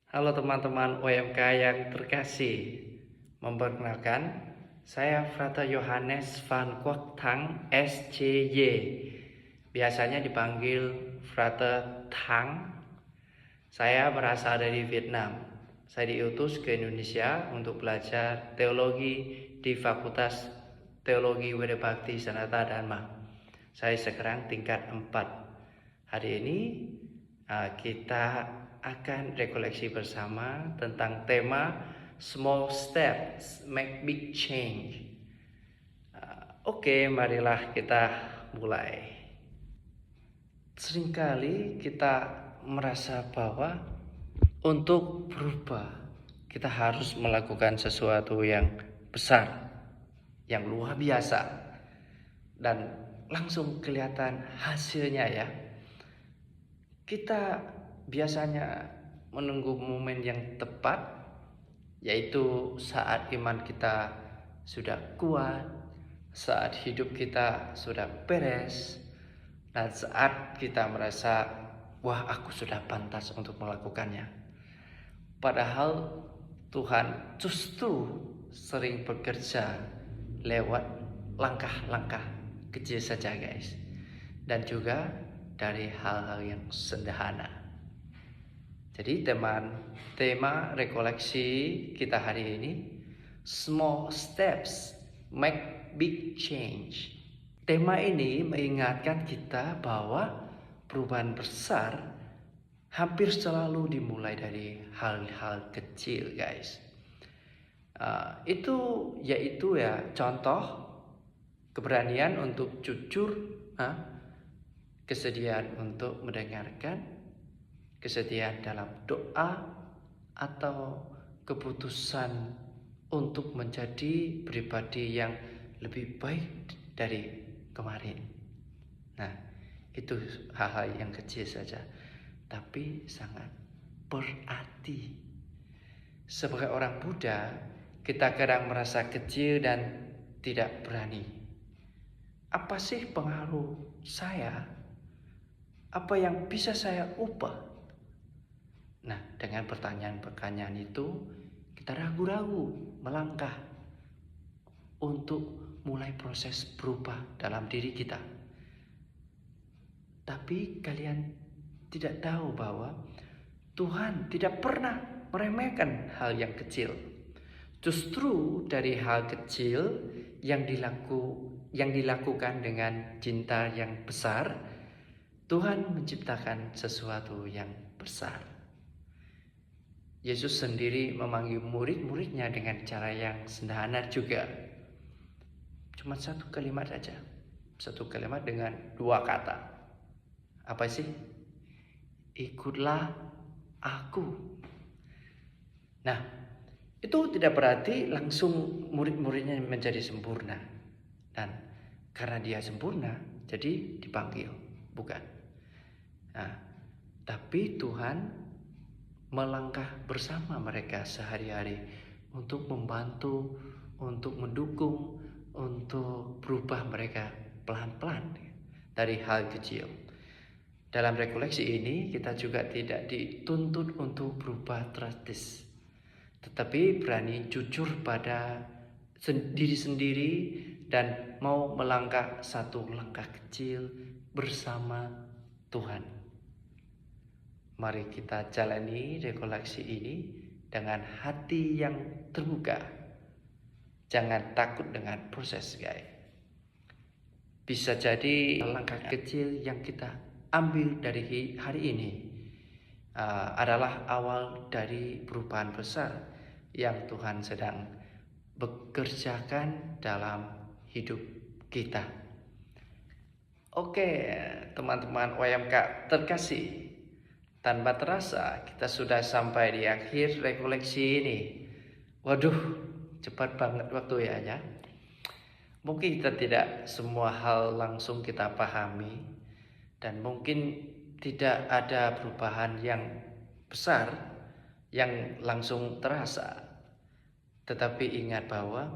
Halo teman-teman UMK yang terkasih, memperkenalkan saya Frater Johannes van Kwok Thang SCY, biasanya dipanggil Frater Thang. Saya berasal dari Vietnam. Saya diutus ke Indonesia untuk belajar teologi di Fakultas Teologi Wedebakti Sanata Dharma. Saya sekarang tingkat 4. Hari ini kita akan rekoleksi bersama tentang tema Small Steps Make Big Change. Oke, marilah kita mulai. Seringkali kita merasa bahwa untuk berubah kita harus melakukan sesuatu yang besar, yang luar biasa, dan langsung kelihatan hasilnya ya. Kita biasanya menunggu momen yang tepat, yaitu saat iman kita sudah kuat, saat hidup kita sudah beres, dan saat kita merasa, wah aku sudah pantas untuk melakukannya. Padahal Tuhan justru sering bekerja lewat langkah-langkah kecil saja guys. Dan juga dari hal-hal yang sederhana. Jadi tema rekoleksi kita hari ini, Small Steps Make Big Change. Tema ini mengingatkan kita bahwa perubahan besar hampir selalu dimulai dari hal-hal kecil guys. Yaitu contoh keberanian untuk jujur, kesediaan untuk mendengarkan, kesediaan dalam doa, atau keputusan untuk menjadi pribadi yang lebih baik dari kemarin. Nah, itu hal-hal yang kecil saja, tapi sangat berarti. Sebagai orang Buddha, kita kadang merasa kecil dan tidak berani. Apa sih pengaruh saya? Apa yang bisa saya ubah? Nah, dengan pertanyaan-pertanyaan itu, kita ragu-ragu melangkah untuk mulai proses berubah dalam diri kita. Tapi kalian tidak tahu bahwa Tuhan tidak pernah meremehkan hal yang kecil. Justru dari hal kecil yang dilakukan dengan cinta yang besar, Tuhan menciptakan sesuatu yang besar. Yesus sendiri memanggil murid-muridnya dengan cara yang sederhana juga. Cuma satu kalimat aja. Satu kalimat dengan dua kata. Apa sih? Ikutlah aku. Nah, itu tidak berarti langsung murid-muridnya menjadi sempurna. Dan karena dia sempurna, jadi dipanggil. Bukan. Nah, tapi Tuhan melangkah bersama mereka sehari-hari untuk membantu, untuk mendukung, untuk berubah mereka pelan-pelan dari hal kecil. Dalam rekoleksi ini kita juga tidak dituntut untuk berubah drastis, tetapi berani jujur pada diri sendiri dan mau melangkah satu langkah kecil bersama Tuhan. Mari kita jalani rekoleksi ini dengan hati yang terbuka. Jangan takut dengan proses guys. Bisa jadi langkah kecil yang kita ambil dari hari ini adalah awal dari perubahan besar yang Tuhan sedang bekerjakan dalam hidup kita. Oke, teman-teman UMK terkasih, tanpa terasa kita sudah sampai di akhir rekoleksi ini. Waduh, cepat banget waktu ya. Mungkin kita tidak semua hal langsung kita pahami, dan mungkin tidak ada perubahan yang besar yang langsung terasa. Tetapi ingat bahwa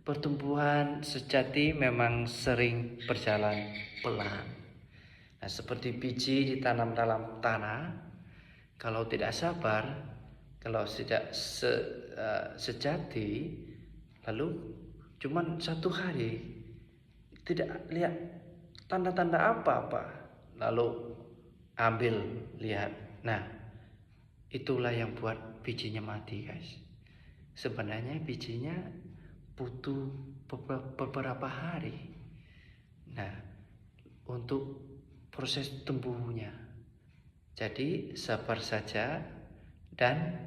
pertumbuhan sejati memang sering berjalan pelan. Nah, seperti biji ditanam dalam tanah, kalau tidak sabar, Kalau tidak sejati, lalu cuman 1 hari tidak lihat tanda-tanda apa-apa, lalu ambil lihat. Nah, itulah yang buat bijinya mati, guys. Sebenarnya bijinya butuh beberapa hari. Nah, untuk proses tumbuhnya. Jadi sabar saja dan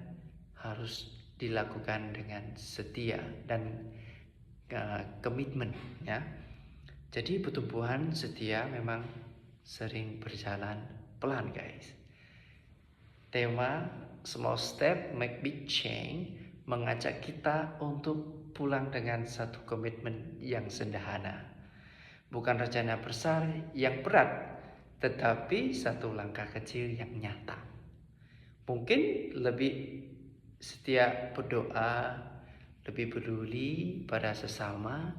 harus dilakukan dengan setia dan komitmen, ya. Jadi pertumbuhan setia memang sering berjalan pelan, guys. Tema Small Step Make Big Change mengajak kita untuk pulang dengan satu komitmen yang sederhana. Bukan rencana besar yang berat, tetapi satu langkah kecil yang nyata. Mungkin lebih setia berdoa, lebih peduli pada sesama,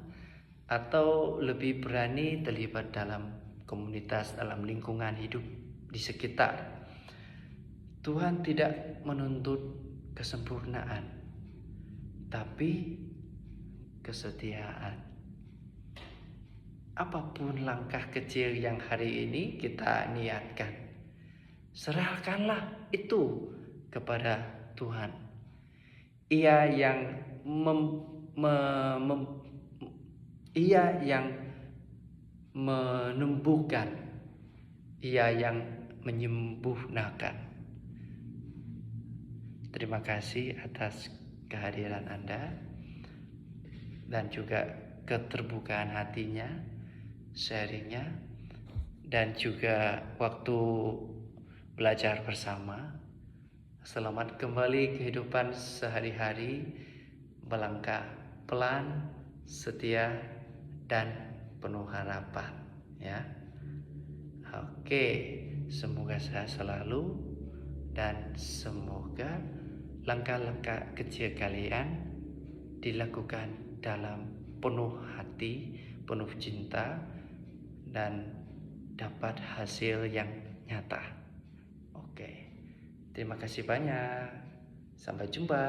atau lebih berani terlibat dalam komunitas, dalam lingkungan hidup di sekitar. Tuhan tidak menuntut kesempurnaan, tapi kesetiaan. Apapun langkah kecil yang hari ini kita niatkan, serahkanlah itu kepada Tuhan. Ia yang menumbuhkan, Ia yang menyembuhkan. Terima kasih atas kehadiran Anda dan juga keterbukaan hatinya, sharingnya, dan juga waktu belajar bersama. Selamat kembali kehidupan sehari-hari, melangkah pelan, setia, dan penuh harapan, ya. Oke, semoga sehat selalu dan semoga langkah-langkah kecil kalian dilakukan dalam penuh hati, penuh cinta, dan dapat hasil yang nyata. Oke, terima kasih banyak. Sampai jumpa.